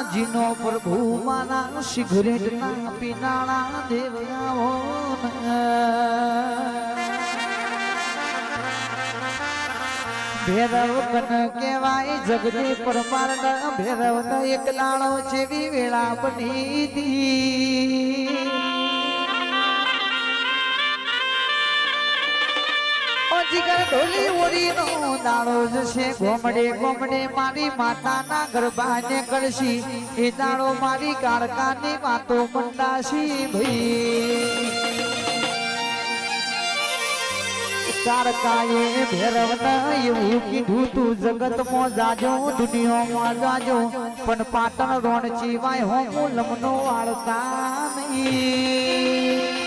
જીનો પ્રભુ મારા સિગરેટ ના પીનાળા દેવયાઓ ભેરવ કન કેવાય જગદી પરમાર ભેરવ ન એક દાણો જેવી વેળા બની દી જીગર ઢોલી ઓરી નો દાડો જશે ગોમડે ગોમડે મારી માતાના ગરબાને કરશી એ દાડો મારી કાળકાની વાતો મંડાશી ભાઈ કાળકાએ ભેરવ ન એવું કીધું તું જગતમાં જાજો દુનિયામાં જાજો પણ પાટણ રોણ ચીવાય હો લમનો વાળતા નહીં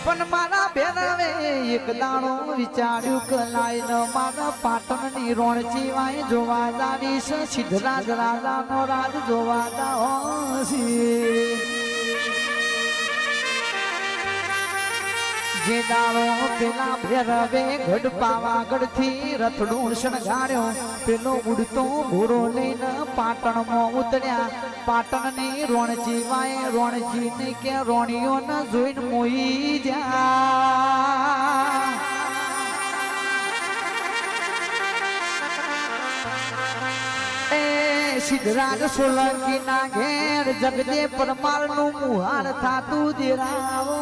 પણ મારા ભેરવે એક દાણો વિચાર્યું કે લાઈન મારા પાટણની રોણ ચીવાય જોવા જાવીશ સિદ્ધરાજ રાજાનો રાજ જોવા જાવશી જે દાણો પેલા ભેરવે ગઢ પાવાગઢથી રથડું શણગાર્યો પેલો ઉડતો ઘોડો લઈને પાટણમાં ઉતર્યા પાટણની રોણચી વાય રોણચી કે રોણીઓ ન જોઈને મોઈ જા સિદ્ધરાજ સોલંકી ના ઘેર જગદે પરમાર નું મુહાર થાતું દેરાવો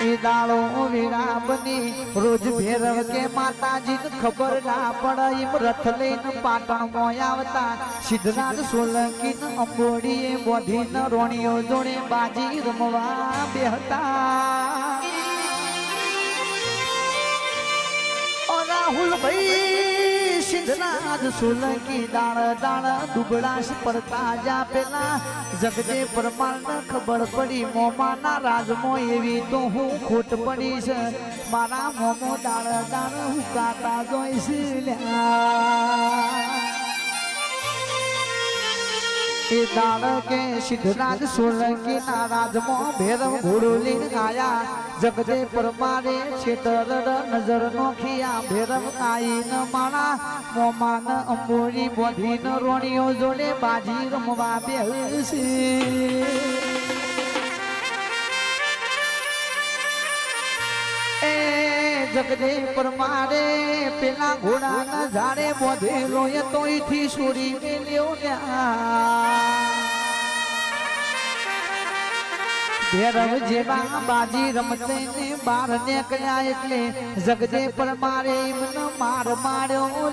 એ દાડો વીરા બની રોજ ભેરવ કે માતાજી ખબર ના પડે એમ રથ લઈને પાટણ માં આવતા સિદ્ધરાજ સોલંકી ને અંબોડીએ બોધી ન રોણીઓ જોડે બાજી રમવા બેહતા રાહુલ ભાઈ સિદ્ધરાજ સોલંકી દાણ દાણ દુબળાશ પડતા જા પેલા જગદે પરમાર ને ખબર પડી મોમાના રાજમાં એવી તો હું ખોટ પડી છે મારા મોમો દાણ દાણ હું કાતા જોઈશ એ દાણ કે સિદ્ધરાજ સોલંકી ના રાજમાં ભેરવ ઘોડો લઈને આયા જગદે પરમારે છેતર નજર નોખિયા ભેરવ આઈ ન માણા મોમાન અંબોરી બોધી ન રોણીઓ જોડે બાજી રમવા બેસી એ જગદે પરમારે પેલા ઘોડા ના ઝાડે બોધેલો એ તોયથી છોડી મેલ્યો ભેરવ જેવા બાજી રમતે ને બાર ને કયા એટલે જગદે પરમારે એમનો માર માર્યો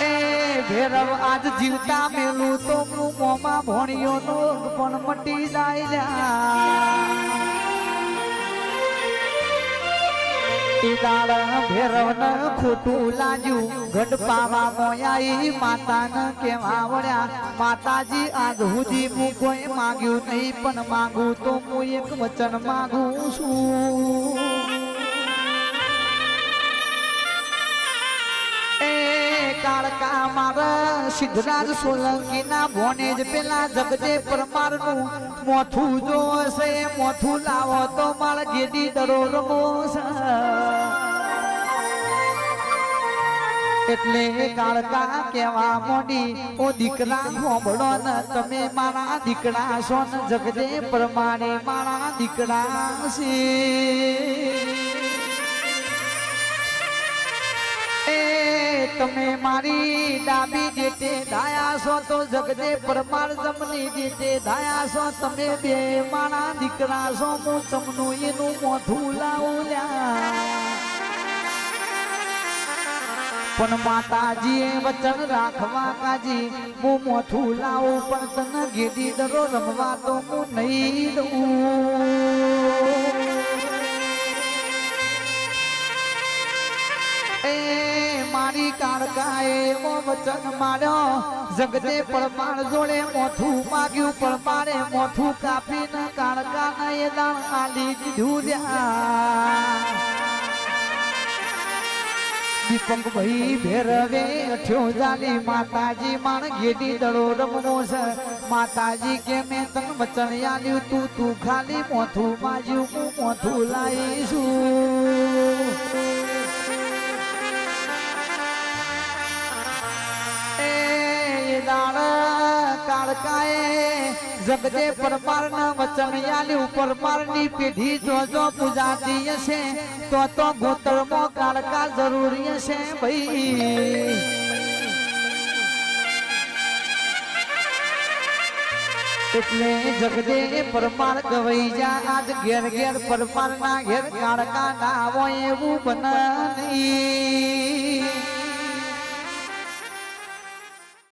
એ ભેરવ આજ જીવતા મેલું તો હું મોમાં ભોણિયો નો પણ મટી જાય ભેરવ ન ખોટું લાગ્યું ગઢ પાવા મોયાઈ માતા ન કેવા વળ્યા માતાજી આજ સુધી હું કોઈ માગ્યું નહીં પણ માંગું તો હું એક વચન માંગું છું એ કાળકા મારા સિદ્ધરાજ સોલંકી ના ભોને જ પેલા જગદે પરમાર નું મોથું જો હશે મોથું લાવો તો મારા જેડી દરો રમો એટલે કાળકા કેવા મોડી ઓ દીકરા હોબળો ન તમે મારા દીકરા છો ને જગદે પરમારે મારા દીકરા છે એ તમે મારી ડાબી જેતે ધાયા છો તો જગદે પરમાર જમની જેતે ધાયા છો તમે બે મારા દીકરા છો હું તમનું એનું મોઢું લાવું પણ માતાજીએ વચન રાખવા કાજી હું મોથું લાવું પણ તને ગેડી દરો રમવા તો હું નહીં દઉં એ મારી કાળકાએ એવો વચન માર્યો જગદે પરમાર જોડે મોથું માગ્યું પણ મારે મોથું કાપીને કાળકાને એ દાણ આલી દીધું દીપક ભાઈ ભેરવે અઠ્યો જાલી માતાજી માણ ગેડી દડો રમવો છે માતાજી કે મેં તન વચન આલ્યું તું ખાલી મોથું માજ્યું હું મોથું લાવીશું એ દાણ કાળકાએ જગદે પરમારના વચન આલ્યું પરમારની પેઢી જો પૂજાતી હશે તો ગોતરમાં કાળકા જરૂરી હશે ભાઈ એટલે જગદે પરમાર ગવાઈ જા આજ ઘેર ઘેર પરમારના ઘેર કાળકા ના હોય એવું બને નહીં